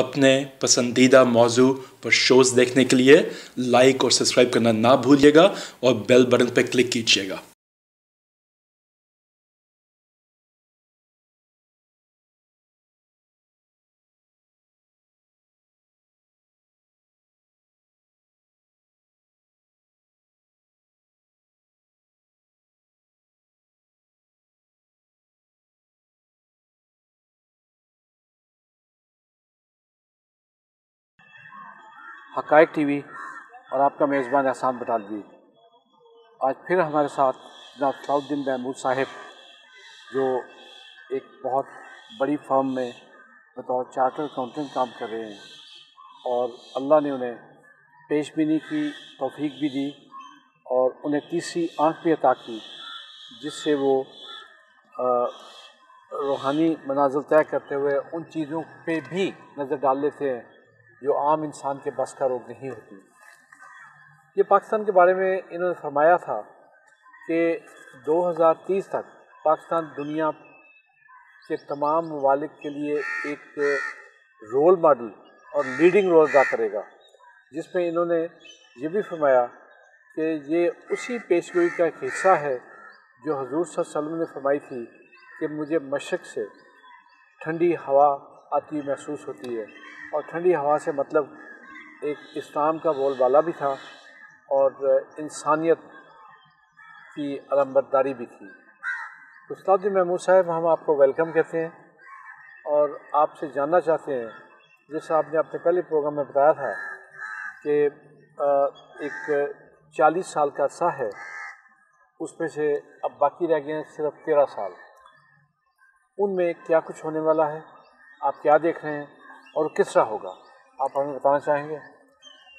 अपने पसंदीदा मौजू पर शोज़ देखने के लिए लाइक और सब्सक्राइब करना ना भूलिएगा और बेल बटन पर क्लिक कीजिएगा। हक़ाइक़ टीवी और आपका मेज़बान एहसान बटालवी। आज फिर हमारे साथ जनाब सलाउद्दीन महमूद साहिब, जो एक बहुत बड़ी फर्म में बतौर चार्टर अकाउंटेंट काम कर रहे हैं और अल्लाह ने उन्हें पेशबीनी की तौफीक भी दी और उन्हें तीसरी आँख भी अता की, जिससे वो रूहानी मनाज़िल तय करते हुए उन चीज़ों पे भी नज़र डाल लेते हैं जो आम इंसान के बस का रोग नहीं होती। ये पाकिस्तान के बारे में इन्होंने फरमाया था कि 2030 तक पाकिस्तान दुनिया के तमाम ममालिक के लिए एक रोल मॉडल और लीडिंग रोल अदा करेगा, जिसमें इन्होंने ये भी फरमाया कि ये उसी पेशगोई का एक हिस्सा है जो हजूर सल्लल्लाहु अलैहि वसल्लम ने फरमाई थी कि मुझे मशरिक़ से ठंडी हवा आती हुई महसूस होती है। और ठंडी हवा से मतलब एक इस्लाम का बोलबाला भी था और इंसानियत की अलमबरदारी भी थी। तो सलाउद्दीन महमूद साहब, हम आपको वेलकम कहते हैं और आपसे जानना चाहते हैं, जैसे आपने अपने पहले प्रोग्राम में बताया था कि एक 40 साल का अरसा है, उसमें से अब बाकी रह गए हैं सिर्फ 13 साल। उनमें क्या कुछ होने वाला है, आप क्या देख रहे हैं और किस तरह होगा, आप हमें बताना चाहेंगे?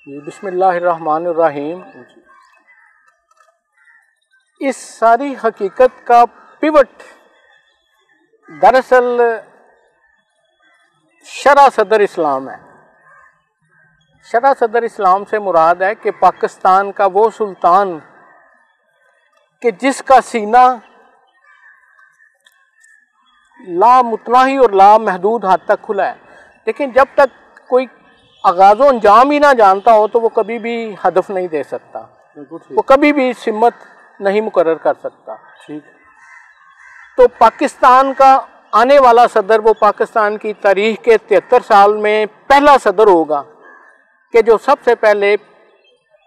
बिस्मिल्लाहिर्रहमानिर्रहीम। इस सारी हकीकत का पिवट दरअसल शरा सदर इस्लाम है। शरा सदर इस्लाम से मुराद है कि पाकिस्तान का वो सुल्तान कि जिसका सीना लामुतनाही और लामहदूद हद तक खुला है, लेकिन जब तक कोई आगाज़ो अंजाम ही ना जानता हो तो वो कभी भी हदफ नहीं दे सकता, वो कभी भी सिमत नहीं मुकर्रर कर सकता। ठीक। तो पाकिस्तान का आने वाला सदर वो पाकिस्तान की तारीख के 73 साल में पहला सदर होगा कि जो सबसे पहले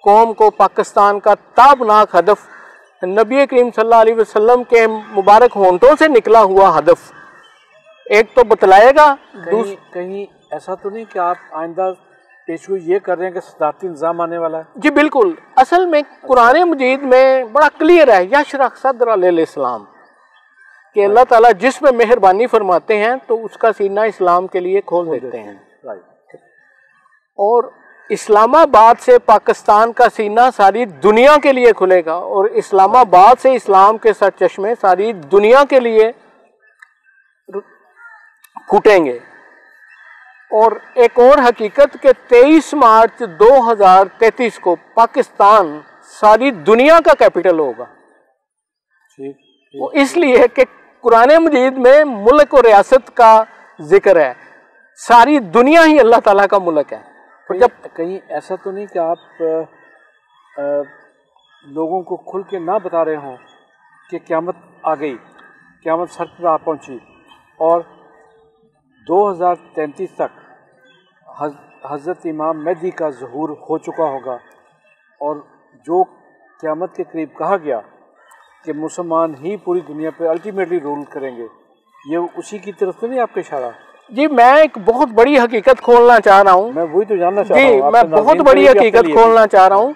कौम को पाकिस्तान का ताबनाक हदफ, नबी करीम सल्लल्लाहु अलैहि वसल्लम के मुबारक होंठों से निकला हुआ हदफ एक तो बतलाएगा। कहीं ऐसा तो नहीं कि आप आइंदा पेशगोई ये कर रहे हैं कि सदारती निज़ाम आने वाला है? जी बिल्कुल। असल में कुरान मजीद में बड़ा क्लियर है, यशरह सद्र लिल इस्लाम, कि अल्लाह ताला जिसमें मेहरबानी फरमाते हैं तो उसका सीना इस्लाम के लिए खोल देते हैं। राइट। और इस्लामाबाद से पाकिस्तान का सीना सारी दुनिया के लिए खुलेगा और इस्लामाबाद से इस्लाम के सरचश्मे सारी दुनिया के लिए फूटेंगे। और एक और हकीकत के 23 मार्च 2033 को पाकिस्तान सारी दुनिया का कैपिटल होगा। वो इसलिए कि कुरान मजीद में मुल्क और रियासत का जिक्र है, सारी दुनिया ही अल्लाह ताला का मुल्क है। तो जब कहीं ऐसा तो नहीं कि आप लोगों को खुल के ना बता रहे हों कि क़यामत आ गई, क़यामत सर पर आ पहुँची और 2033 तक हज़रत इमाम महदी का ज़हूर हो चुका होगा और जो क़यामत के करीब कहा गया कि मुसलमान ही पूरी दुनिया पर अल्टीमेटली रूल करेंगे, ये उसी की तरफ तो नहीं आपका इशारा? जी, मैं एक बहुत बड़ी हकीकत खोलना चाह रहा हूँ। मैं वही तो जानना चाह रहा हूँ। जी, मैं बहुत बड़ी हकीकत खोलना चाह रहा हूँ।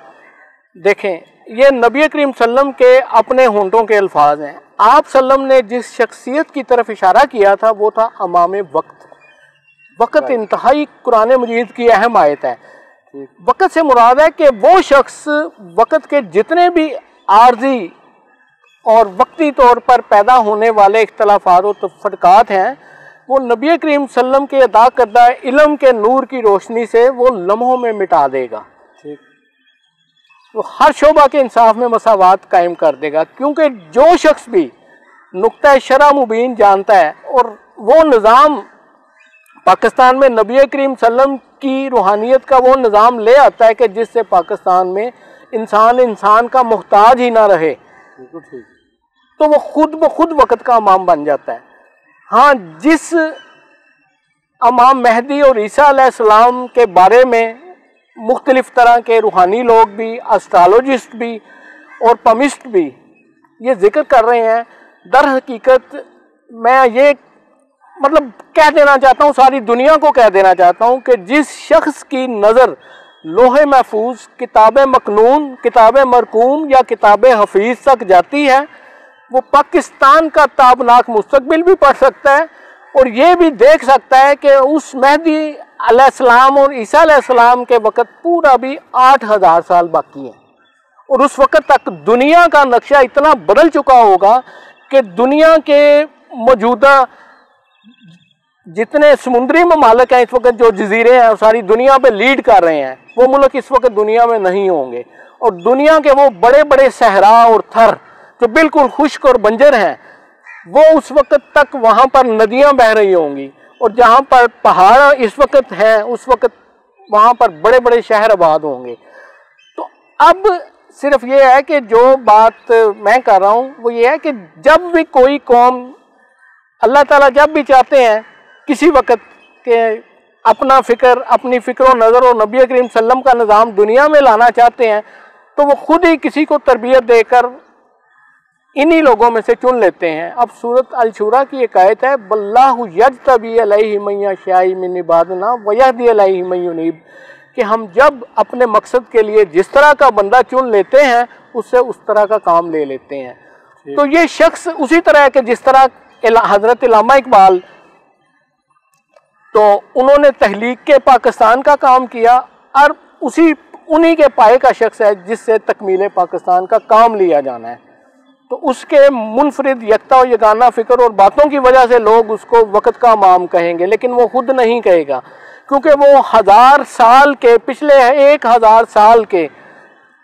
देखें, ये नबी करीम सल्लम के अपने होंठों के अल्फाज हैं। आप सल्लम ने जिस शख्सियत की तरफ इशारा किया था वो था अमाम वक्त। वक्त इंतहाई कुरान मजीद की अहम आयत है। वक्त से मुराद है कि वो शख्स वक्त के जितने भी आर्जी और वक्ती तौर पर पैदा होने वाले इख्तलाफात और तफरकात हैं, वो नबी करीम सल्लम के अदा करदा इल्म के नूर की रोशनी से वो लम्हों में मिटा देगा। वो हर शोबा के इंसाफ में मसावात कायम कर देगा, क्योंकि जो शख्स भी नुक्ता शरा मुबीन जानता है और वो निज़ाम पाकिस्तान में नबी करीम सल्लम की रूहानियत का वो निज़ाम ले आता है कि जिससे पाकिस्तान में इंसान का मोहताज ही ना रहे, तो वो खुद ब खुद वक़्त का इमाम बन जाता है। हाँ, जिस इमाम मेहदी और ईसा अलैहिस्सलाम के बारे में मुख्तलिफ तरह के रूहानी लोग भी, एस्ट्रोलॉजिस्ट भी और पमिस्ट भी ये जिक्र कर रहे हैं, दर हकीकत मैं ये मतलब कह देना चाहता हूँ, सारी दुनिया को कह देना चाहता हूँ कि जिस शख्स की नज़र लोहे महफूज, किताब मकनून, किताब मरकूम या किताब हफीज़ तक जाती है, वो पाकिस्तान का ताबनाक मुस्तकबिल भी पढ़ सकता है और ये भी देख सकता है कि उस मेहदी अलैहिस्सलाम और ईसा अलैहिस्सलाम के वक़्त पूरा भी 8000 साल बाकी है और उस वक़्त तक दुनिया का नक्शा इतना बदल चुका होगा कि दुनिया के मौजूदा जितने समुद्री ममालिक हैं इस वक्त, जो जजीरे हैं सारी दुनिया पे लीड कर रहे हैं, वो मुल्क इस वक्त दुनिया में नहीं होंगे और दुनिया के वो बड़े बड़े सहरा और थर जो बिल्कुल खुश्क और बंजर हैं, वो उस वक्त तक वहाँ पर नदियाँ बह रही होंगी और जहाँ पर पहाड़ इस वक्त हैं उस वक्त वहाँ पर बड़े बड़े शहर आबाद होंगे। तो अब सिर्फ ये है कि जो बात मैं कर रहा हूँ वो ये है कि जब भी कोई कौम, अल्लाह ताला जब भी चाहते हैं किसी वक्त के अपनी फ़िक्र और नज़र और नबी करीम सल्लम का निज़ाम दुनिया में लाना चाहते हैं, तो वो खुद ही किसी को तरबियत देकर इन्हीं लोगों में से चुन लेते हैं। अब सूरत अल-शूरा की एक आयत है, वल्लाहु यज्तबी अलैहि मन यशाअ मिन इबादिना व यहदी अलैहि मन युनीब, कि हम जब अपने मकसद के लिए जिस तरह का बंदा चुन लेते हैं उससे उस तरह का काम ले लेते हैं। तो ये शख्स उसी तरह के जिस तरह हज़रत इल्लामा इकबाल, तो उन्होंने तहलीक के पाकिस्तान का काम किया और उन्हीं के पाए का शख्स है जिससे तकमील पाकिस्तान का काम लिया जाना है। तो उसके मुनफरिद यकता और यगाना फ़िक्र और बातों की वजह से लोग उसको वक़्त का इमाम कहेंगे, लेकिन वो खुद नहीं कहेगा, क्योंकि वो 1000 साल के, पिछले 1000 साल के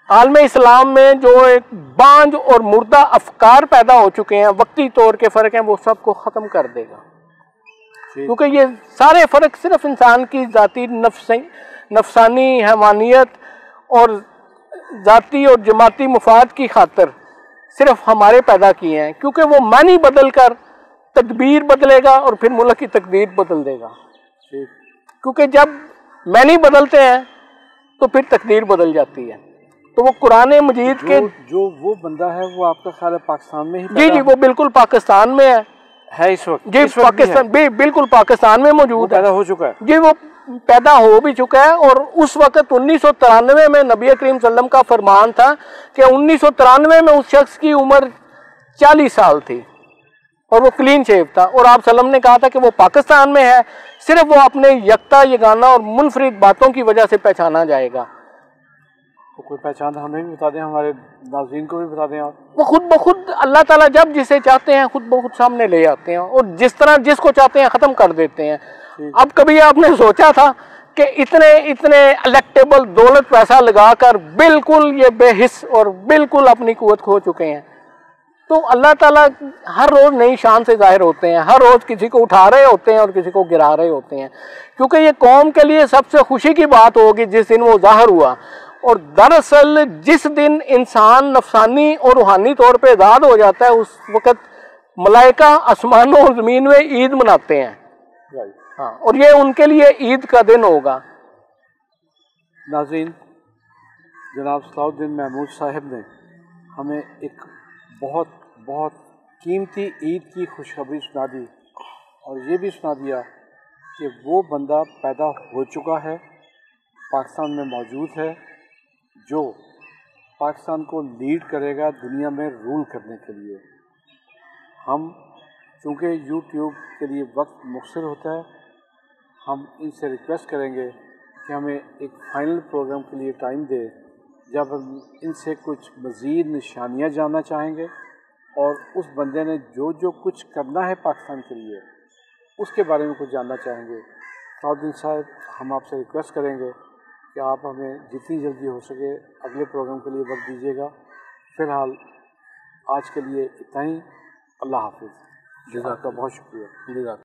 आलम इस्लाम में जो एक बांझ और मुर्दा अफकार पैदा हो चुके हैं, वक्ती तौर के फ़र्क हैं, वो सबको ख़त्म कर देगा। क्योंकि ये सारे फ़र्क सिर्फ इंसान की ज़ाती नफसानी हैवानियत और ज़ाती और जमाती मुफाद की खातिर सिर्फ हमारे पैदा किए हैं, क्योंकि वो मानी बदल कर तकदीर बदलेगा और फिर मुल्क की तकदीर बदल देगा। क्योंकि जब मानी बदलते हैं तो फिर तकदीर बदल जाती है। तो वो कुरान मजीद के जो वो बंदा है वो आपका ख्याल है पाकिस्तान में ही जी जी, वो बिल्कुल पाकिस्तान में है इस वक्त जी, पाकिस्तान बिल्कुल पाकिस्तान में मौजूद पैदा हो चुका है जी, वो पैदा हो भी चुका है। और उस वक्त 1993 में नबी करीम सल्लम का फरमान था कि 1993 में उस शख्स की उम्र 40 साल थी और वो क्लीन शेव था, और आप सल्लम ने कहा था कि वो पाकिस्तान में है, सिर्फ वो अपने यकता यगाना और मुनफरिद बातों की वजह से पहचाना जाएगा। तो कोई पहचान हमें भी बता दें, हमारे नाज़रीन को भी बता दें आप। वो खुद ब खुद अल्लाह ताला जब जिसे चाहते हैं खुद ब खुद सामने ले आते हैं और जिस तरह जिसको चाहते हैं ख़त्म कर देते हैं। अब कभी आपने सोचा था कि इतने इलेक्टेबल दौलत पैसा लगाकर बिल्कुल ये बेहिस और बिल्कुल अपनी कुव्वत खो चुके हैं? तो अल्लाह ताला हर रोज़ नई शान से जाहिर होते हैं, हर रोज़ किसी को उठा रहे होते हैं और किसी को गिरा रहे होते हैं, क्योंकि ये कौम के लिए सबसे खुशी की बात होगी जिस दिन वो जाहिर हुआ। और दरअसल जिस दिन इंसान नफसानी और रूहानी तौर पे आज़ाद हो जाता है उस वक़्त मलाइका आसमानों और ज़मीन में ईद मनाते हैं। हाँ, और ये उनके लिए ईद का दिन होगा। नाज़रीन, जनाब सलाउद्दीन महमूद साहब ने हमें एक बहुत बहुत कीमती ईद की खुशखबरी सुना दी और ये भी सुना दिया कि वो बंदा पैदा हो चुका है, पाकिस्तान में मौजूद है, जो पाकिस्तान को लीड करेगा दुनिया में रूल करने के लिए। हम चूँकि यूट्यूब के लिए वक्त मुख्तसर होता है, हम इनसे रिक्वेस्ट करेंगे कि हमें एक फ़ाइनल प्रोग्राम के लिए टाइम दे, जब हम इनसे कुछ मज़ीद निशानियाँ जानना चाहेंगे और उस बंदे ने जो जो कुछ करना है पाकिस्तान के लिए उसके बारे में कुछ जानना चाहेंगे। सलाउद्दीन साहब, हम आपसे रिक्वेस्ट करेंगे कि आप हमें जितनी जल्दी हो सके अगले प्रोग्राम के लिए वक्त दीजिएगा। फ़िलहाल आज के लिए इतना ही। अल्लाह हाफ़िज़। आपका बहुत शुक्रिया।